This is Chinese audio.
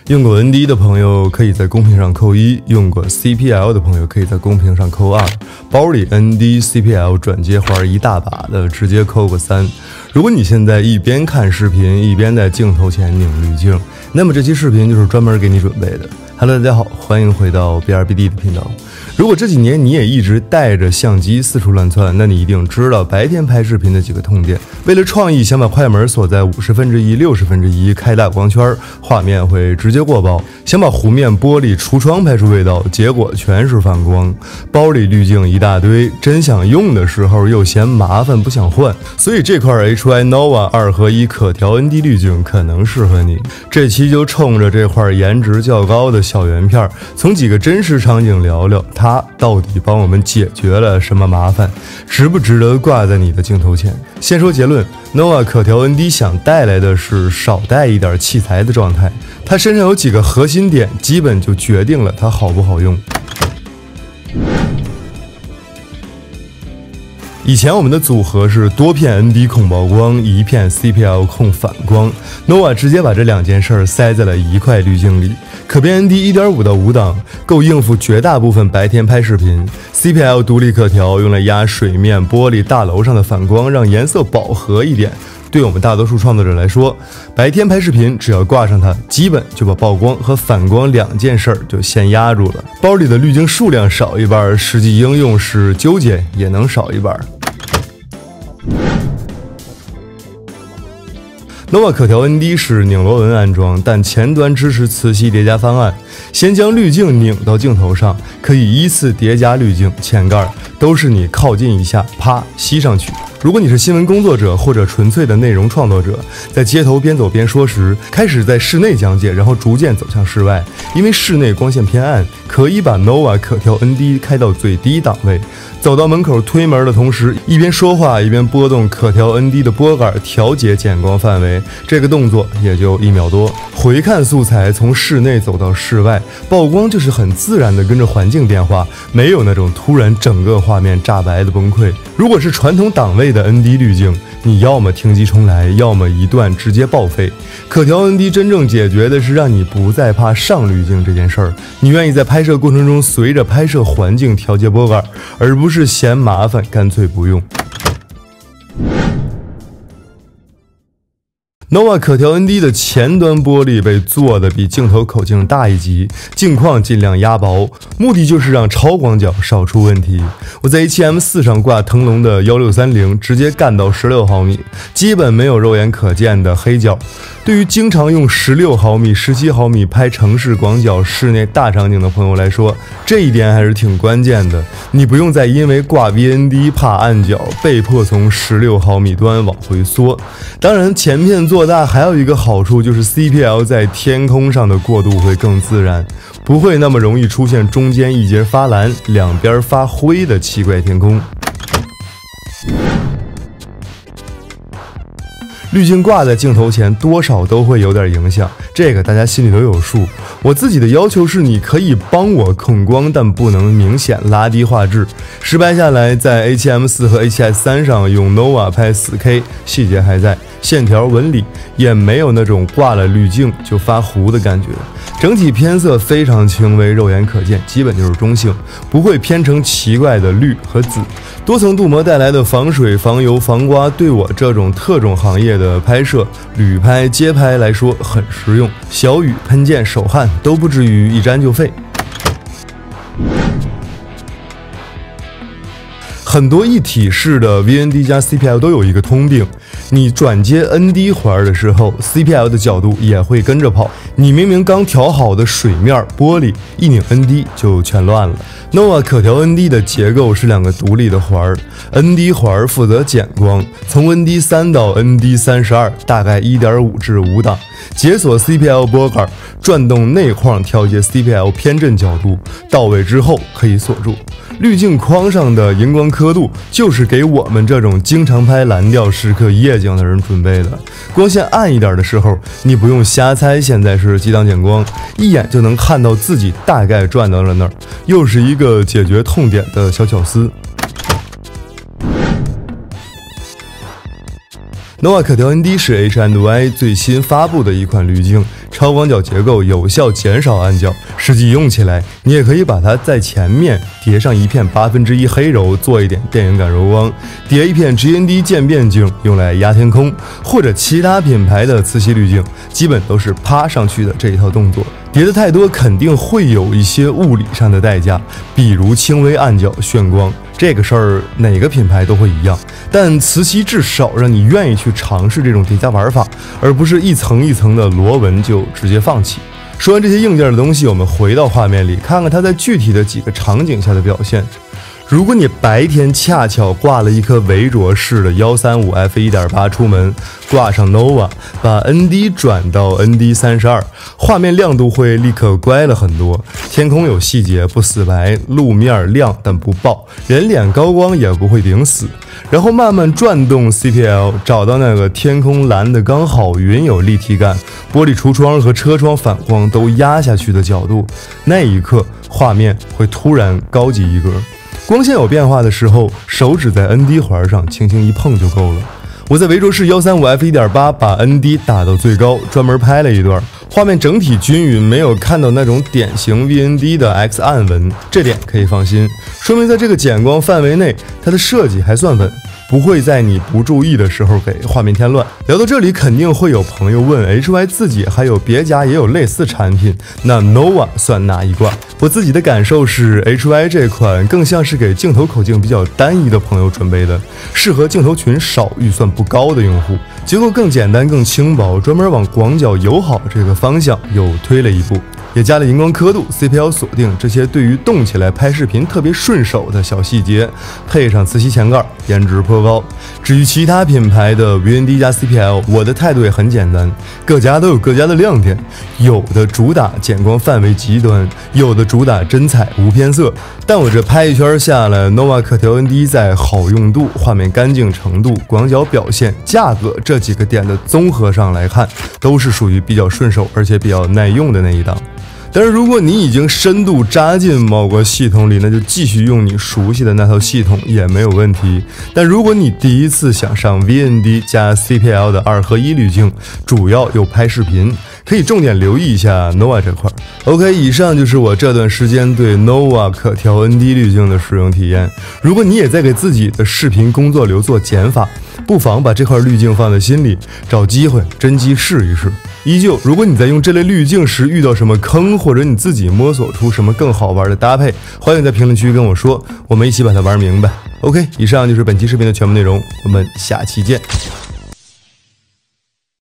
用过 ND 的朋友可以在公屏上扣1，用过 CPL 的朋友可以在公屏上扣2。包里 ND CPL 转接环一大把的，直接扣个3。如果你现在一边看视频一边在镜头前拧滤镜，那么这期视频就是专门给你准备的。Hello， 大家好，欢迎回到 BRBD 的频道。如果这几年你也一直带着相机四处乱窜，那你一定知道白天拍视频的几个痛点。为了创意，想把快门锁在1/50、1/60，开大光圈，画面会直接过曝；想把弧面、玻璃、橱窗拍出味道，结果全是反光。包里滤镜一大堆，真想用的时候又嫌麻烦不想换，所以这块 HY Nova 2合1可调 ND 滤镜可能适合你。这期就冲着这块颜值较高的小圆片，从几个真实场景聊聊它到底帮我们解决了什么麻烦，值不值得挂在你的镜头前。先说结论， Nova 可调 ND 想带来的是少带一点器材的状态，它身上有几个核心点，基本就决定了它好不好用。以前我们的组合是多片 ND 控曝光，一片 CPL 控反光， Nova 直接把这两件事塞在了一块滤镜里。可变 ND 1.5到5档，够应付绝大部分白天拍视频。CPL 独立可调，用来压水面、玻璃、大楼上的反光，让颜色饱和一点。对我们大多数创作者来说，白天拍视频只要挂上它，基本就把曝光和反光两件事就先压住了。包里的滤镜数量少一半，实际应用是纠结也能少一半。Nova 可调 ND 是拧螺纹安装，但前端支持磁吸叠加方案。先将滤镜拧到镜头上，可以依次叠加滤镜、前盖，都是你靠近一下，啪吸上去。如果你是新闻工作者或者纯粹的内容创作者，在街头边走边说时，开始在室内讲解，然后逐渐走向室外。因为室内光线偏暗，可以把 Nova 可调 ND 开到最低档位。走到门口推门的同时，一边说话一边拨动可调 ND 的拨杆，调节减光范围。这个动作也就1秒多。回看素材，从室内走到室外，曝光就是很自然的跟着环境变化，没有那种突然整个画面炸白的崩溃。如果是传统档位的 ND 滤镜，你要么停机重来，要么一段直接报废。可调 ND 真正解决的是让你不再怕上滤镜这件事儿，你愿意在拍摄过程中随着拍摄环境调节拨杆，而不是嫌麻烦干脆不用。Nova 可调 ND 的前端玻璃被做的比镜头口径大一级，镜框尽量压薄，目的就是让超广角少出问题。我在 A7M4 上挂腾龙的1630，直接干到16毫米，基本没有肉眼可见的黑角。对于经常用16毫米、17毫米拍城市广角、室内大场景的朋友来说，这一点还是挺关键的。你不用再因为挂 VND 怕暗角，被迫从16毫米端往回缩。当然，前片做大还有一个好处，就是 CPL 在天空上的过渡会更自然，不会那么容易出现中间一截发蓝，两边发灰的奇怪天空。滤镜挂在镜头前多少都会有点影响，这个大家心里都有数。我自己的要求是，你可以帮我控光，但不能明显拉低画质。实拍下来，在 A7M4 和 A7S3 上用 Nova 拍 4K， 细节还在，线条纹理也没有那种挂了滤镜就发糊的感觉。整体偏色非常轻微，肉眼可见，基本就是中性，不会偏成奇怪的绿和紫。多层镀膜带来的防水、防油、防刮，对我这种特种行业的拍摄、旅拍、街拍来说很实用，小雨、喷溅、手汗都不至于一沾就废。很多一体式的 VND 加 CPL 都有一个通病，你转接 ND 环的时候 CPL 的角度也会跟着跑，你明明刚调好的水面玻璃一拧 ND 就全乱了。 Nova 可调 ND 的结构是两个独立的环， ND 环负责减光，从 ND3 到 ND32 大概 1.5至5档，解锁 CPL 拨杆，转动内框调节 CPL 偏振角度，到位之后可以锁住。滤镜框上的荧光刻度就是给我们这种经常拍蓝调时刻夜景的人准备的。光线暗一点的时候，你不用瞎猜现在是几档减光，一眼就能看到自己大概转到了那儿，又是一个解决痛点的小巧思。Nova 可调 ND 是 H&Y 最新发布的一款滤镜，超广角结构有效减少暗角，实际用起来，你也可以把它在前面叠上一片1/8黑柔，做一点电影感柔光，叠一片 GND 渐变镜用来压天空，或者其他品牌的磁吸滤镜，基本都是趴上去的这一套动作。叠的太多肯定会有一些物理上的代价，比如轻微暗角眩光，这个事儿哪个品牌都会一样。但磁吸至少让你愿意去尝试这种叠加玩法，而不是一层一层的螺纹就直接放弃。说完这些硬件的东西，我们回到画面里，看看它在具体的几个场景下的表现。如果你白天恰巧挂了一颗围着式的135 f1.8 出门，挂上 Nova， 把 ND 转到 ND32， 画面亮度会立刻乖了很多，天空有细节不死白，路面亮但不爆，人脸高光也不会顶死。然后慢慢转动 CPL， 找到那个天空蓝的刚好，云有立体感，玻璃橱窗和车窗反光都压下去的角度，那一刻画面会突然高级一格。光线有变化的时候，手指在 ND 环上轻轻一碰就够了。我在围着式135 f1.8 把 ND 打到最高，专门拍了一段，画面整体均匀，没有看到那种典型 VND 的 X 暗纹，这点可以放心，说明在这个减光范围内，它的设计还算稳，不会在你不注意的时候给画面添乱。聊到这里，肯定会有朋友问 HY 自己还有别家也有类似产品，那 Nova 算哪一挂？我自己的感受是 HY 这款更像是给镜头口径比较单一的朋友准备的，适合镜头群少、预算不高的用户，结构更简单更轻薄，专门往广角友好这个方向又推了一步，也加了荧光刻度、CPL 锁定这些对于动起来拍视频特别顺手的小细节，配上磁吸前盖，颜值颇高。至于其他品牌的 VND 加 CPL， 我的态度也很简单，各家都有各家的亮点，有的主打减光范围极端，有的主打真彩无偏色。但我这拍一圈下来 ，Nova 可调 ND 在好用度、画面干净程度、广角表现、价格这几个点的综合上来看，都是属于比较顺手而且比较耐用的那一档。但是如果你已经深度扎进某个系统里，那就继续用你熟悉的那套系统也没有问题。但如果你第一次想上 VND 加 CPL 的2合1滤镜，主要又拍视频，可以重点留意一下 Nova 这块。OK， 以上就是我这段时间对 Nova 可调 ND 滤镜的使用体验。如果你也在给自己的视频工作流做减法，不妨把这块滤镜放在心里，找机会真机试一试。依旧，如果你在用这类滤镜时遇到什么坑，或者你自己摸索出什么更好玩的搭配，欢迎在评论区跟我说，我们一起把它玩明白。OK， 以上就是本期视频的全部内容，我们下期见。